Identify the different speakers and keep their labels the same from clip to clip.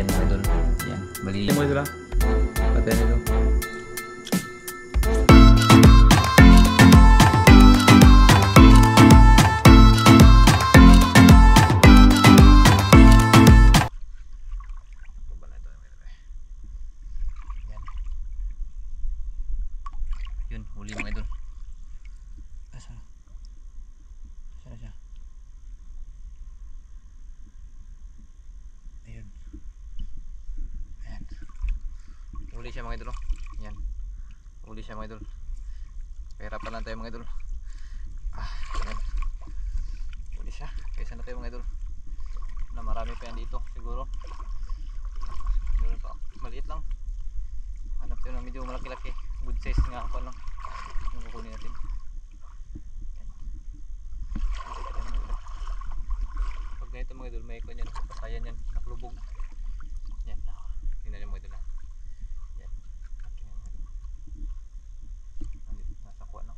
Speaker 1: Ayan mga idol. Ayan. Bali. Ayan mga idol ha. Patayin ito. Yun, huli mga idol. Asa? Saan siya? Ayun. Ayan. Huli siya mga idol. Ayan. Huli siya mga idol. Pahirapan lang tayo mga idol. Ayan. Huli siya. Kaysa na tayo mga idol. Na marami pa yan dito siguro. Meron pa. Maliit lang. Hanap tayo ng medyo malaki-laki. Good size nga ako lang. Yung kukunin natin. Pag ganito mga idol, may ikon yan. Pasayan yan. Naklubog. Yan. Tingnan nyo mga idol na. Yan. Nasa kuha na.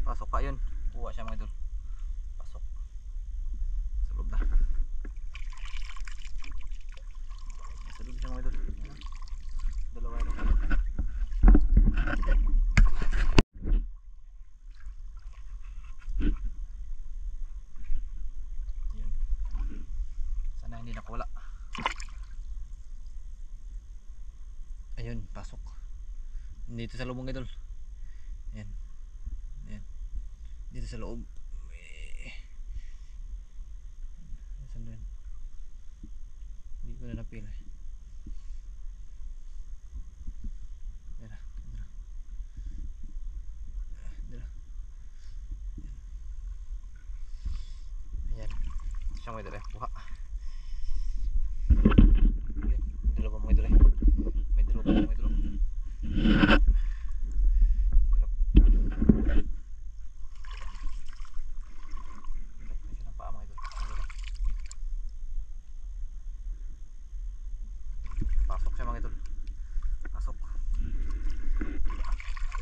Speaker 1: Pasok pa yun. Kuha siya mga idol. Pasok. Sa loob na. Sa loob siya mga idol. Dalawa yun. Yun. Sana hindi nakawala. Ayun, pasok. Dito sa loob mga idol. Ayan. Ayan. Dito sa loob. Saan doon? Hindi ko na napila. Dala. Ayan. Siya mga idol. Buha. Ayan. Dalawa mga idol. May dalawa mga idol. Pasok siya mga idol. Pasok.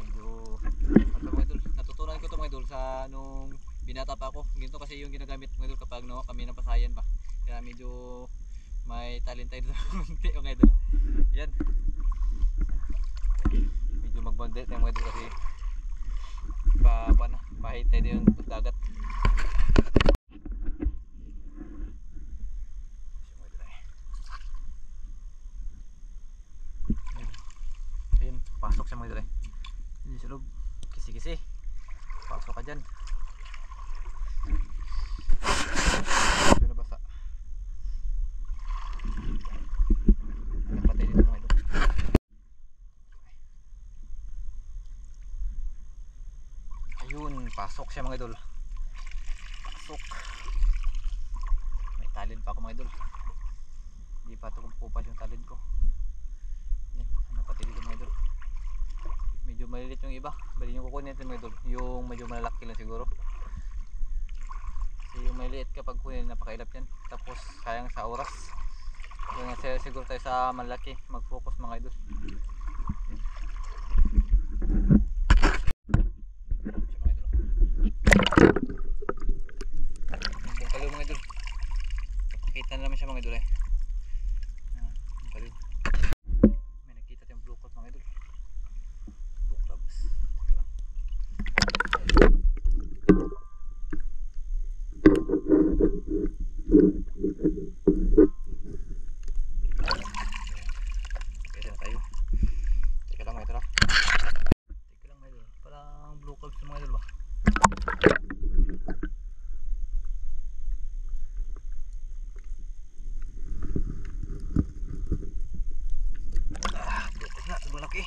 Speaker 1: Medyo ano mga idol, natutunan ko to mga idol sa nung binata pa ako. Ganito kasi yung ginagamit mga idol kapag no, kami napasayan pa. Kaya medyo may talent tayo sa konti mga idol. Yan. Medyo magbondet tayo mga idol kasi pahit tayo yung dagat. Pasok siya mga idol. Hindi sa loob. Kisi-kisi. Pasok ka dyan. Ito na basa. Napatay dito mga idol. Ayun. Pasok siya mga idol. Pasok. May talent pa ako mga idol. Hindi pa ito kumpupas yung talent ko. Yan. Napatay dito mga idol. Medyo malilit yung iba. Bali yung kukunin natin mga idol. Yung medyo malalaki lang siguro. Kasi yung maliit kapag kunin napakailap yan. Tapos sayang sa oras. Yung siguro tayo sa malaki. Mag-focus mga idol. Yung kaliw mga idol. Nakikita na naman siya mga idol. Yung kaliw. May nakita tayong blue coat mga idol. Pwede na tayo. Teka lang mga idol. Teka lang mga idol. Parang blue calves mga idol ba? Blue calves na. Sobrang laki.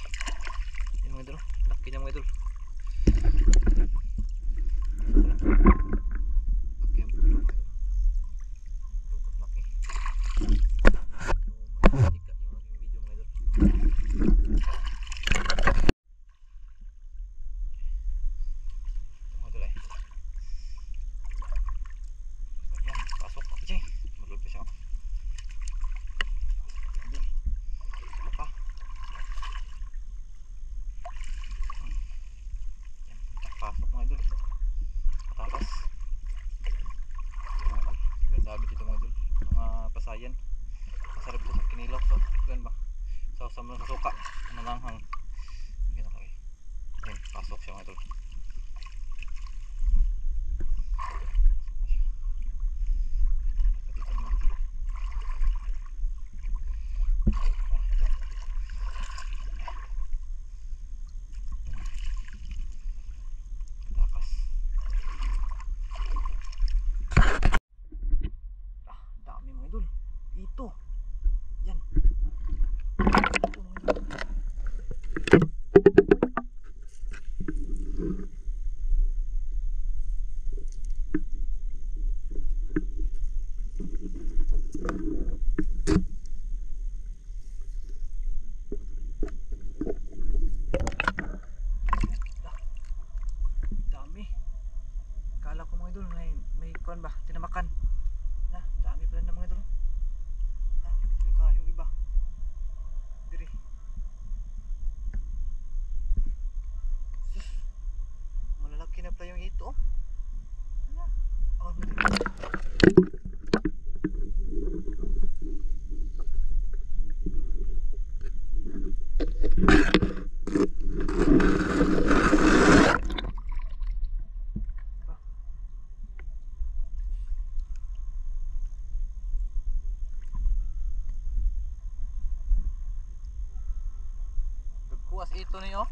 Speaker 1: Yan mga idol. Laki niya mga idol. kawayan. Masarap ito sa kinilaw. So, yun ba? Sausaw mo sa suka. Namanghang. Yun na kayo. Yun, pasok siya mga idol. Ito. Yan. Ito mga idol. Dami. Kala ko mga idol may kuan ba? Tinamakan. Na, dami pala na mga idol. Yung iba diri sus, malalaki na pala yung ito oh, kuwas ito niyo.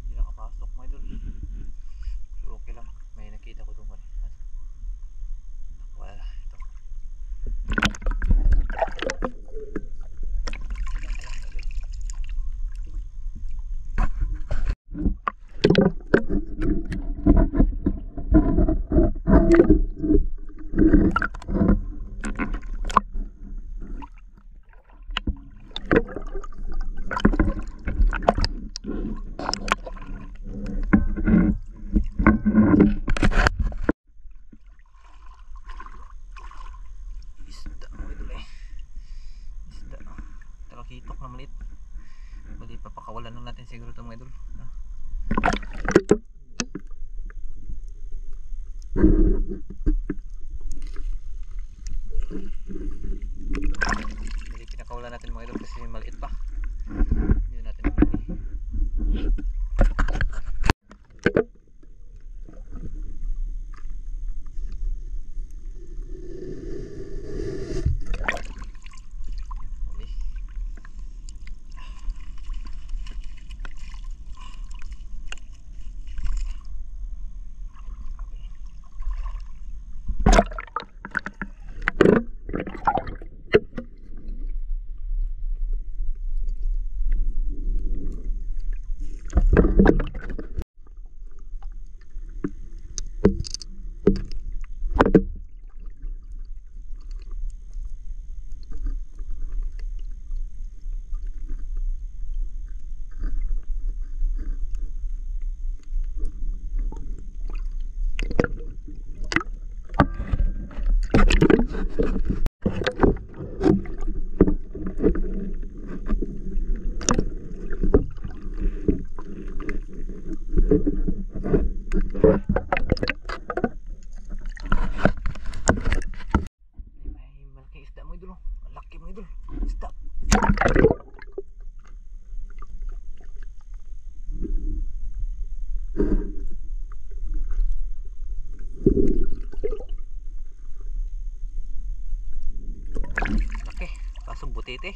Speaker 1: Hindi nakapasok mga idol. maliit. Maliit pa, pakawalan lang natin siguro ito mga idol. Hindi pinakawalan natin mga idol kasi maliit pa. Hindi natin butete.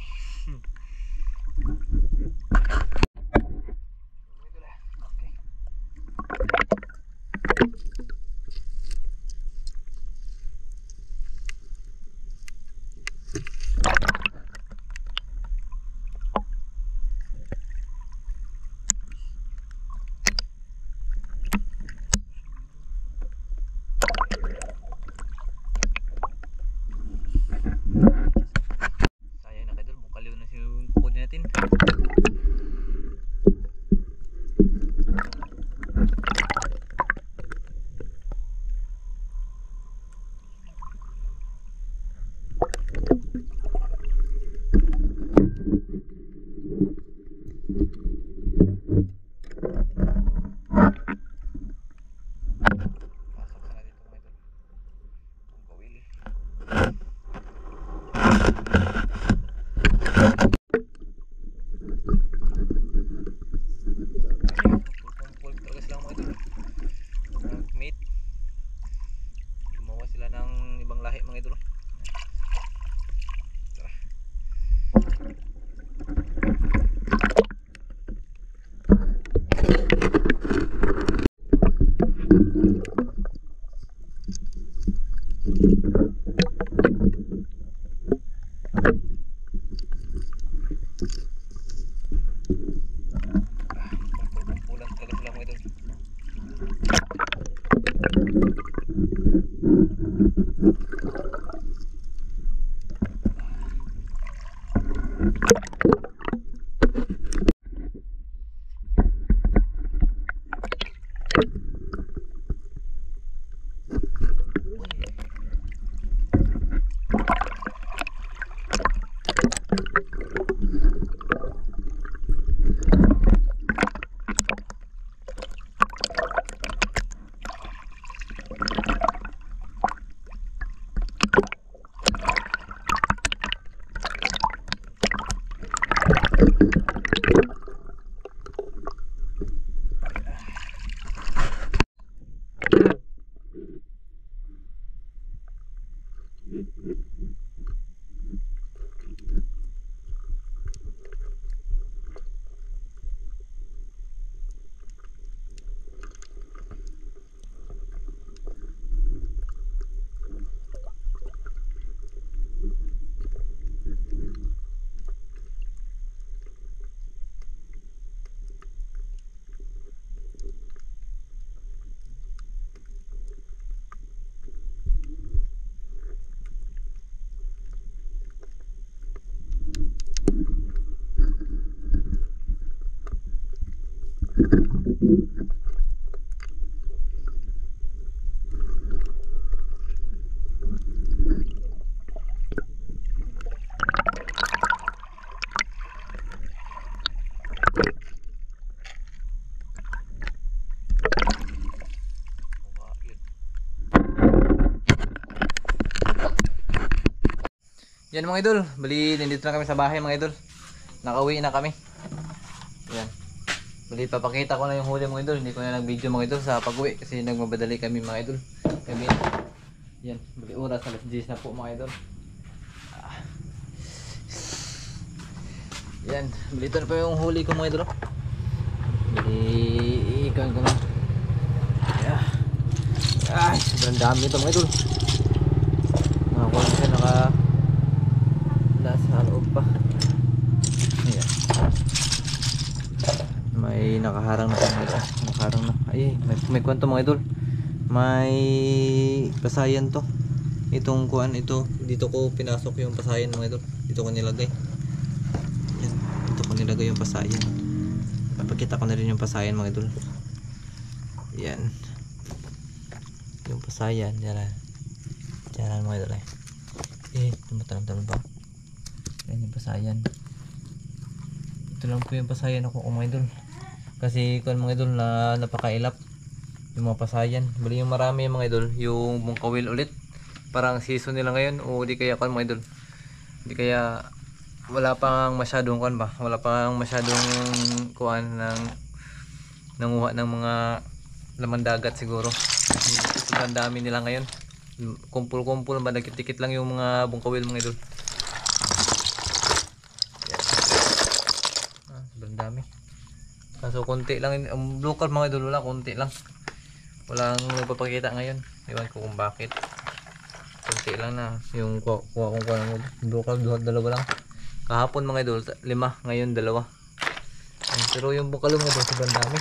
Speaker 1: Sayang na kadol, bukaliw na yung kukunin natin. Yan mga idol, bali nandito na kami sa bahay mga idol. Nakauwi na kami. Yan. Bali papakita ko na yung huli mga idol. Hindi ko na nag-video mga idol sa pag-uwi kasi nagmabadali kami mga idol. Kami. Yan, bali oras alas 10 na po mga idol. Yan, bali ito na pa yung huli ko mga idol. Bali ikan ko na. Yeah. Ay, sobrang dami ito mga idol. Nakakuha na siya, nasa loob pa. Ayan. May nakaharang na mga idol. Nakaharang na. Ay, may kwento mga idol. May pasayan to. Itong kuan ito, dito ko pinasok yung pasayan mga idol. Dito ko nilagay. Yan, dito ko nilagay yung pasayan. Papakita ko na rin yung pasayan mga idol. Yan. Yung pasayan, diyan. Diyan mga idol. Tumatalong-talong ba? Yan yung pasayan. Ito lang po yung pasayan ako mga idol. Kasi kung mga idol na napakailap yung mga pasayan. Bali yung marami mga idol, yung bungkawil ulit. Parang season nila ngayon o di kaya kan mga idol. Di kaya wala pang masyadong kan ba? Wala pang masyadong kuan ng nanguha ng mga laman dagat siguro. Sobrang dami nila ngayon. Kumpul-kumpul ba, nagkit-tikit lang yung mga bungkawil mga idol. Sobrang dami. Kaso konti lang, local mga idol, wala, konti lang. Walang nagpapakita ngayon. Ewan ko kung bakit. Konti lang na yung kuha kong kuha ng local, dalawa lang. Kahapon mga idol, 5, ngayon 2. Pero yung bungkalo mga idol, sobrang dami.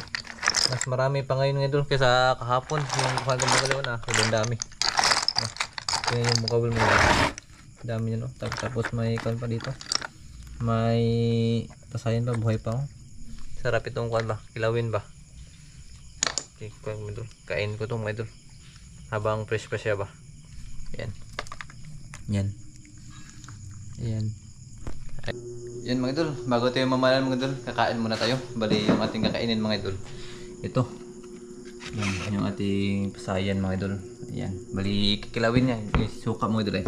Speaker 1: Mas marami pa ngayon mga idol kaysa kahapon. Yung kuha kong bungkalo na, sobrang dami. Yan yung bungkawil mga idol. Dami nyo, no? Tapos may kuha pa dito. May pasayan pa, buhay pa. Oh. Sarap itong kuha ba? Kilawin ba? Okay, kuha mga idol. Kain ko itong mga idol. Habang fresh pa siya ba? Yan. Yan. Yan. Yan mga idol. Bago tayo mamalan mga idol, kakain muna tayo. Bali yung ating kakainin mga idol. Ito. Yan yung ating pasayan mga idol. Yan. Bali kikilawin niya. Suka mga idol eh.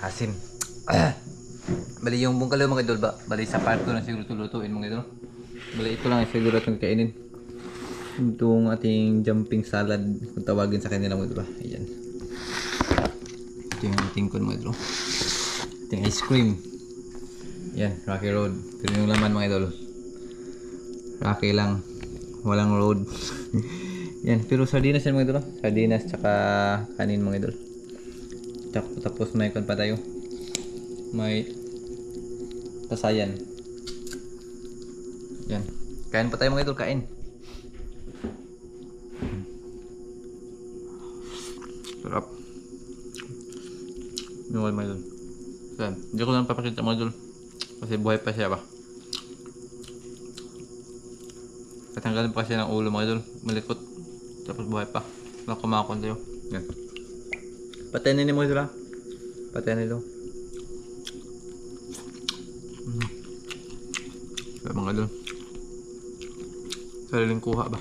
Speaker 1: Asin. Bali yung bungkalo mga idol ba? Bali sa part ko na siguro tulutuin mga idol. Bali ito lang siguro itong kainin. Itong ating jumping salad kung tawagin sa kanila mga idol. Ayan. Ito yung ating kun mga idol. Ating ice cream. Yan, Rocky Road. Ito yung laman mga idol. Rocky lang. Walang road. Yan, pero sardinas yan mga idol. Sardinas tsaka kanin mga idol. Tapos may kon pa tayo. May pasayan. Yan. Kain pa tayo mga idol, kain. Sarap. Yung mga idol. Yan. Hindi ko lang papakita mga idol. Kasi buhay pa siya ba. Katanggalin pa kasi ng ulo mga idol. Malikot. Tapos buhay pa. Kumakon tayo. Yan. Patayin ni mga idol ha. Patayin nito. Yan mga idol. Sariling kuha ba.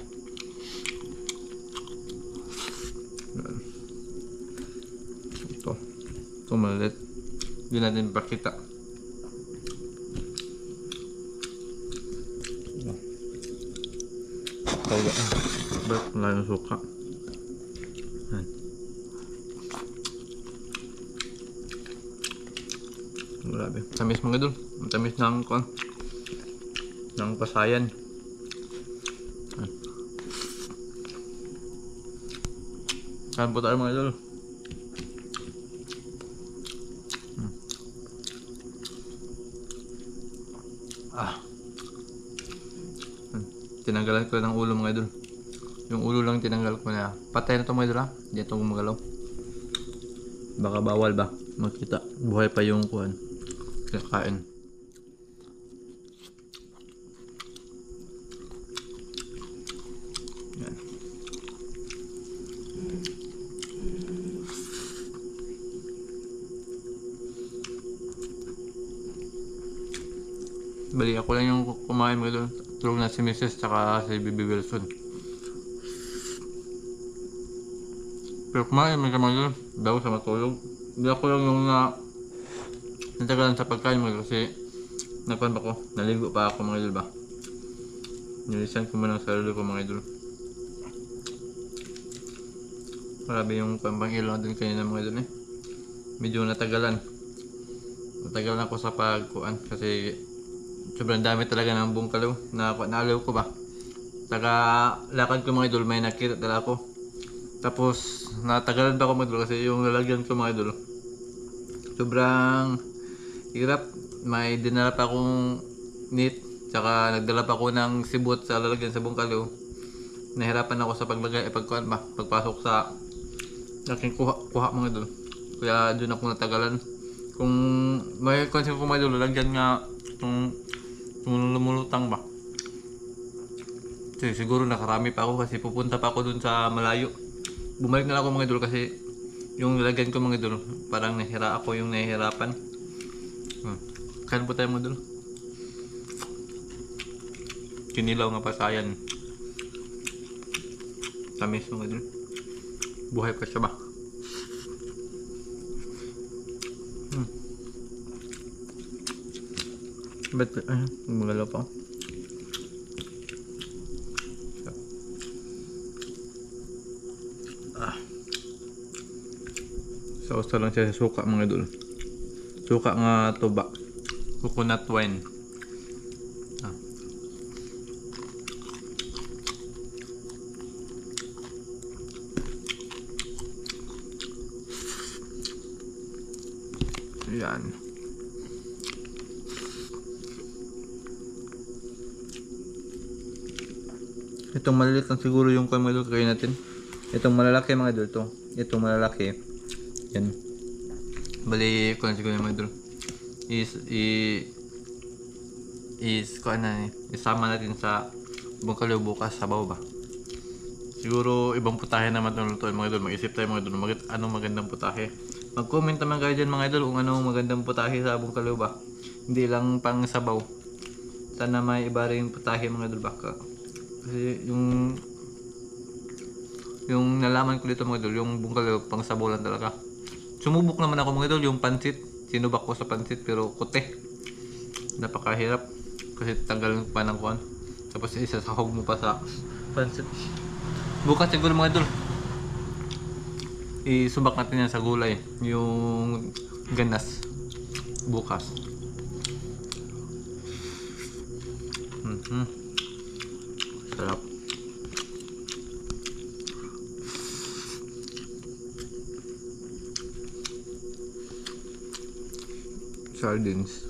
Speaker 1: Yan. Ito maliit. Hindi natin pakita. Talaga ba't wala yung suka. Yan. Grabe. Tamis mga idol. Tamis ng kuan. Ng pasayan. Yan. Kain po tayo mga idol. Tinanggalan ko ng ulo mga idol. Yung ulo lang tinanggal ko na. Patay na ito mga idol ha. Hindi ito gumagalaw. Baka bawal ba makita. Buhay pa yung kuhan. Kakain. Yan. Bali ako lang yung kumain mga idol. Tulog na si Mrs. tsaka si Bibi Wilson. Pero kumain mga idol. Bago sa matulog. Hindi ako lang yung natagalan sa pagkain mga idol kasi nagpan pa ko, naligo pa ako mga idol ba. Nilisan ko muna ang sarili ko mga idol. Grabe yung pambang ilaw din kanina mga idol eh. Medyo natagalan. Natagalan ako sa pagkuan kasi sobrang dami talaga ng bungkalaw na naalaw ko ba. Taga lakad ko mga idol, may nakita talaga ako. Tapos natagalan pa ako mga idol kasi yung lalagyan ko mga idol sobrang hirap. May dinala pa akong net, tsaka nagdala pa ako ng sibot sa lalagyan sa bungkalaw. Nahirapan ako sa paglagay, pagpasok sa aking kuha mga idol. Kaya doon ako natagalan. Kung may concept ko mga idol, lalagyan nga itong lumulutang ba. So, siguro nakarami pa ako kasi pupunta pa ako doon sa malayo. Bumalik na lang ako mga idol kasi yung lalagyan ko mga idol, parang ako yung nahihirapan. Kain po tayo mga idol. Kinilaw nga pasayan. Tamis mga idol. Buhay pa siya ba? Ba't magalaw pa ako? Sausa lang siya sa suka mga idol. Suka nga tuba. Coconut wine. Yan. Itong maliliit lang siguro yung mga idol kakain natin. Itong malalaki mga idol to. Itong malalaki. Yan. Bali ko lang siguro yung mga idol. Isama natin sa bungkalaw bukas sa ba. Siguro ibang putahe naman itong lutuin mga idol. Mag-isip tayo mga idol. Anong magandang putahe. Mag-comment naman kayo dyan mga idol kung anong magandang putahe sa bungkalaw ba. Hindi lang pang sabaw. Sana may iba rin putahe mga idol ba. Kasi yung nalaman ko dito mga idol, yung bungkalaw pang sabaw lang talaga. Sumubok naman ako mga idol, yung pansit. Sinubak ko sa pansit pero kote. Napakahirap. Kasi tanggalin pa ng kuhan. Tapos isasahog mo pa sa pansit. Bukas siguro mga idol, isubak natin yan sa gulay. Yung ganas. Bukas. Sarap. Sardines.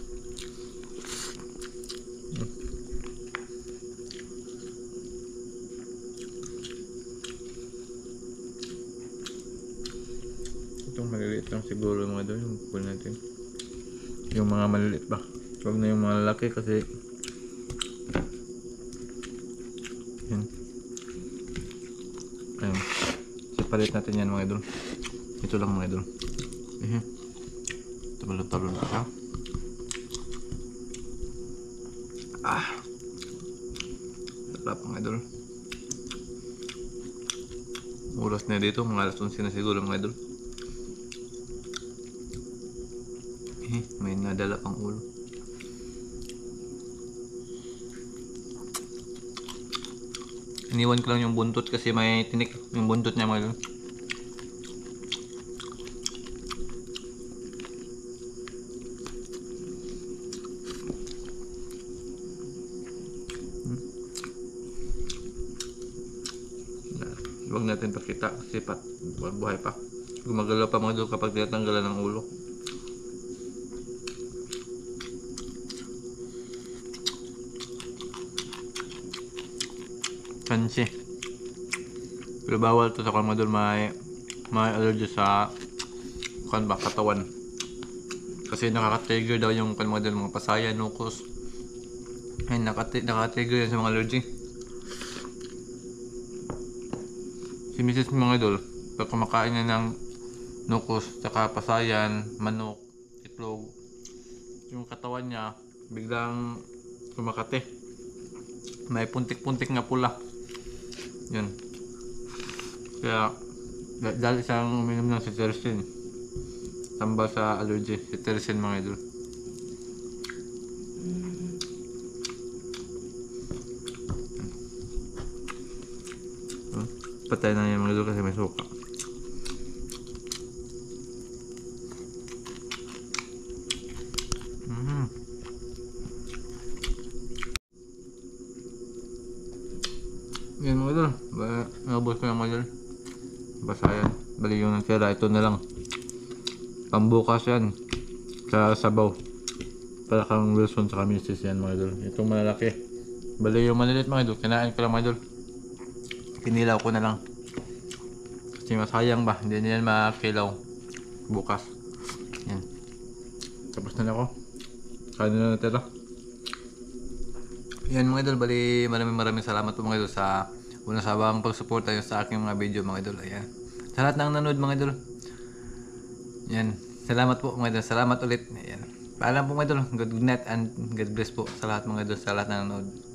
Speaker 1: Itong maliliit lang siguro mga doon yung kukunin natin. Yung mga maliliit ba? Huwag na yung mga lalaki kasi yan. Ayun. Separate natin yan mga idol. Ito lang mga idol. Talon-talon pa siya. Sarap mga idol. Oras na dito, mga alas 11 na siguro mga idol. May nadala pang ulo. Iniwan ko lang yung buntot kasi may tinik yung buntot niya mga idol. Huwag natin pakita kasi buhay pa. Gumagalaw pa mga idol kapag tinatanggalan ng ulo. Kansi. Pero bawal to sa mga idol, may allergy sa katawan. Kasi nakaka-trigger daw yung mga idol, mga pasaya, nukos. Ay, nakaka-trigger yan sa mga allergy. Si Mrs. mga idol, pag kumakain na ng nukos, tsaka pasayan, manok, itlog, yung katawan niya biglang kumakate. May puntik-puntik na pula. Yun. Kaya dahil siyang uminom ng cetirizine. tambal sa allergy, cetirizine mga idol. Patay na yan mga idol kasi may suka. Yan mga idol, nabos ko yung mga idol. Basta yan, bali yung natira, ito na lang. Pambukas yan, sa sabaw. Para kang Wilson sa Mrs. yan mga idol. Itong malalaki. Bali yung malilit mga idol, kinain ko lang mga idol. Pinilaw ko na lang. Kasi masayang ba, hindi na yan makilaw bukas. Yan. Tapos na ako. Kain na natira. Yan mga idol, bali maraming salamat po mga idol sa unang sabang pagsuporta nyo sa aking mga video mga idol. Ayan. Sa lahat ng nanood mga idol. Yan. Salamat po mga idol. Salamat ulit. Ayan. Paalam po mga idol. Good night and God bless po sa lahat mga idol, sa lahat ng nanood.